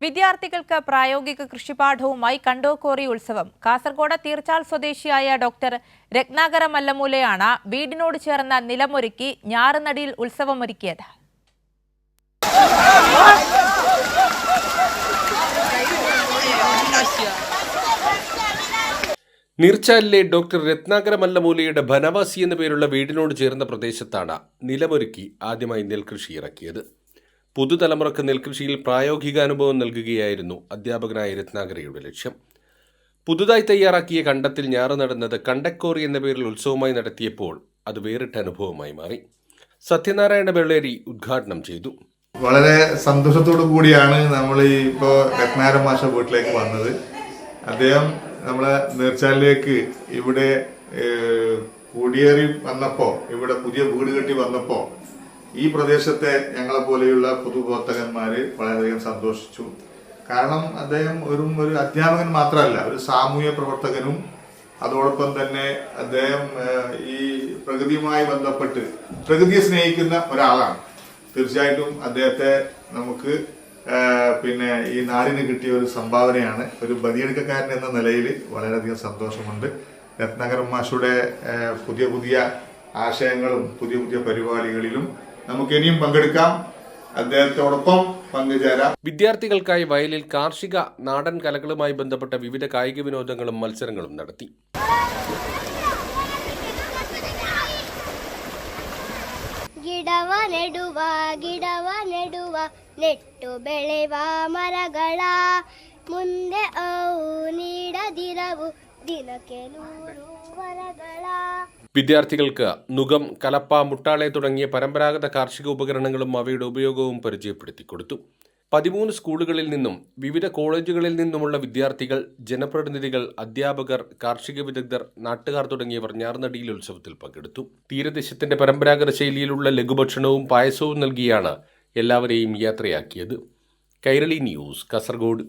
വിദ്യാർത്ഥികൾക്ക് പ്രായോഗിക കൃഷിപാഠവുമായി കണ്ടോക്കോറി ഉത്സവം. കാസർഗോഡ് തീർച്ചാൽ സ്വദേശിയായ ഡോക്ടർ രത്നാകര മല്ലമൂലയാണ് വീടിനോട് ചേർന്ന നിലമൊരുക്കി ഞാറുനടിയിൽ ഉത്സവമൊരുക്കിയത്. നീർച്ചാലിലെ ഡോക്ടർ രത്നാകര മല്ലമൂലയുടെ ബനവാസി എന്ന പേരുള്ള വീടിനോട് ചേർന്ന പ്രദേശത്താണ് നിലമൊരുക്കി ആദ്യമായി നെൽകൃഷി ഇറക്കിയത്. പുതുതലമുറക്ക് നെൽകൃഷിയിൽ പ്രായോഗിക അനുഭവം നൽകുകയായിരുന്നു അധ്യാപകനായ രത്നാകരയുടെ ലക്ഷ്യം. പുതുതായി തയ്യാറാക്കിയ കണ്ടത്തിൽ ഞാറ് നടുന്നത് കണ്ടക്കോറി എന്ന പേരിൽ ഉത്സവമായി നടത്തിയപ്പോൾ അത് വേറിട്ട അനുഭവമായി മാറി. സത്യനാരായണ വെള്ളേരി ഉദ്ഘാടനം ചെയ്തു. വളരെ സന്തോഷത്തോടു കൂടിയാണ് നമ്മൾ ഇപ്പോൾ രത്നാകര മാഷ വീട്ടിലേക്ക് വന്നത്. അദ്ദേഹം നമ്മളെ നീർച്ചാലിലേക്ക് ഇവിടെ കുടിയേറി വന്നപ്പോൾ, ഇവിടെ പുതിയ വീട് കെട്ടി വന്നപ്പോൾ ഈ പ്രദേശത്തെ ഞങ്ങളെ പോലെയുള്ള പൊതുപ്രവർത്തകന്മാർ വളരെയധികം സന്തോഷിച്ചു. കാരണം അദ്ദേഹം ഒരു അധ്യാപകൻ മാത്രമല്ല, ഒരു സാമൂഹ്യ പ്രവർത്തകനും അതോടൊപ്പം തന്നെ അദ്ദേഹം ഈ പ്രകൃതിയുമായി ബന്ധപ്പെട്ട് പ്രകൃതിയെ സ്നേഹിക്കുന്ന ഒരാളാണ്. തീർച്ചയായിട്ടും അദ്ദേഹത്തെ നമുക്ക് ഈ നാടിന് കിട്ടിയ ഒരു സംഭാവനയാണ്. ഒരു ബദിയെടുക്കക്കാരൻ എന്ന നിലയിൽ വളരെയധികം സന്തോഷമുണ്ട്. രത്നാകര മാഷുടെ പുതിയ ആശയങ്ങളും പുതിയ പരിപാടികളിലും നമുക്ക് ഇനിയും പങ്കെടുക്കാം, അദ്ദേഹത്തോടൊപ്പം പങ്കുചേരാം. വിദ്യാർത്ഥികൾക്കായി വയലിൽ കാർഷിക നാടൻ കലകളുമായി ബന്ധപ്പെട്ട വിവിധ കായിക വിനോദങ്ങളും മത്സരങ്ങളും നടത്തി. ಗಿಡವ ನೆಡುವ ನೆಟ್ಟು ಬೆಳೆವ ಮರಗಳ ಮುಂದೆ ಅವು ನೀಡದಿರವು ದಿನಕ್ಕೆ 100 ವರಗಳ. വിദ്യാർത്ഥികൾക്ക് നുകം, കലപ്പ, മുട്ടാളെ തുടങ്ങിയ പരമ്പരാഗത കാർഷിക ഉപകരണങ്ങളും അവയുടെ ഉപയോഗവും പരിചയപ്പെടുത്തി കൊടുത്തു. 13 സ്കൂളുകളിൽ നിന്നും വിവിധ കോളേജുകളിൽ നിന്നുമുള്ള വിദ്യാർത്ഥികൾ, ജനപ്രതിനിധികൾ, അധ്യാപകർ, കാർഷിക വിദഗ്ധർ, നാട്ടുകാർ തുടങ്ങിയവർ ഞാറുനടിയിൽ ഉത്സവത്തിൽ പങ്കെടുത്തു. തീരദേശത്തിന്റെ പരമ്പരാഗത ശൈലിയിലുള്ള ലഘുഭക്ഷണവും പായസവും നൽകിയാണ് എല്ലാവരെയും യാത്രയാക്കിയത്. കൈരളി ന്യൂസ്, കാസർഗോഡ്.